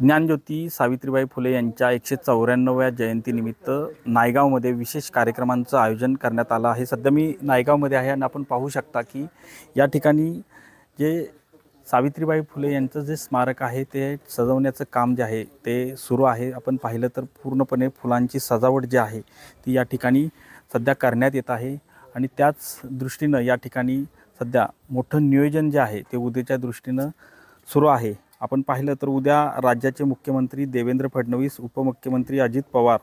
ज्ञानज्योती सावित्रीबाई फुले यांच्या 194व्या जयंतीनिमित्त नायगावमध्ये विशेष कार्यक्रमांचं आयोजन करण्यात आलं आहे। सध्या मी नायगावमध्ये आहे आणि आपण पाहू शकता की या ठिकाणी जे सावित्रीबाई फुले यांचं जे स्मारक आहे ते सजवण्याचं काम जे आहे ते सुरू आहे। आपण पाहिलं तर पूर्णपणे फुलांची सजावट जी आहे ती या ठिकाणी सध्या करण्यात येत आहे आणि त्याच दृष्टीनं या ठिकाणी सध्या मोठं नियोजन जे आहे ते उद्याच्या दृष्टीनं सुरू आहे। आपण पाहिलं तर उद्या राज्याचे मुख्यमंत्री देवेंद्र फडणवीस, उपमुख्यमंत्री अजित पवार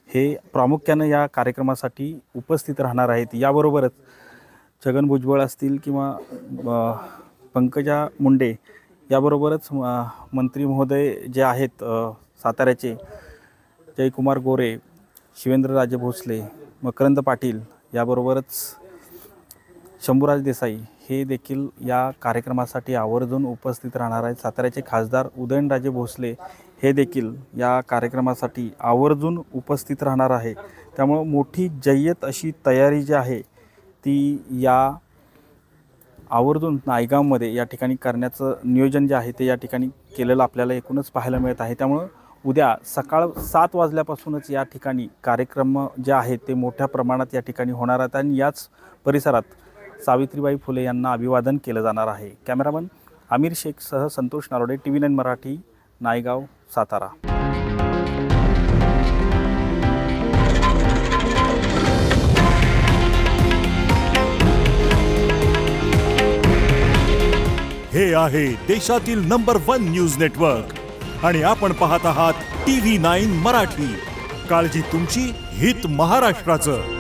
हे प्रामुख्यानं या कार्यक्रमासाठी उपस्थित राहणार आहेत। याबरोबरच छगन भुजबळ असतील किंवा पंकजा मुंडे याबरोबरच मंत्री महोदय जे आहेत साताऱ्याचे जयकुमार गोरे, शिवेंद्रराजे भोसले, मकरंद पाटील याबरोबरच शंभूराज देसाई हे देखील या कार्यक्रमासाठी आवर्जून उपस्थित राहणार आहेत। साताऱ्याचे खासदार उदयनराजे भोसले हे देखील या कार्यक्रमासाठी आवर्जून उपस्थित राहणार आहे। त्यामुळे मोठी जय्यत अशी तयारी जी आहे ती या आवर्जून नायगावमध्ये या ठिकाणी करण्याचं नियोजन जे आहे ते या ठिकाणी केलेलं आपल्याला एकूणच पाहायला मिळत आहे। त्यामुळे उद्या सकाळ 7 वाजल्यापासूनच या ठिकाणी कार्यक्रम जे आहेत ते मोठ्या प्रमाणात या ठिकाणी होणार आहेत आणि याच परिसरात सावित्रीबाई फुले यांना अभिवादन केलं जाणार आहे। कॅमेरामन आमिर शेखसह संतोष नारोडे, TV9 मराठी, नायगाव, सातारा। हे आहे देशातील नंबर 1 न्यूज नेटवर्क आणि आपण पाहत आहात TV9 मराठी। काळजी तुमची, हित महाराष्ट्राचं।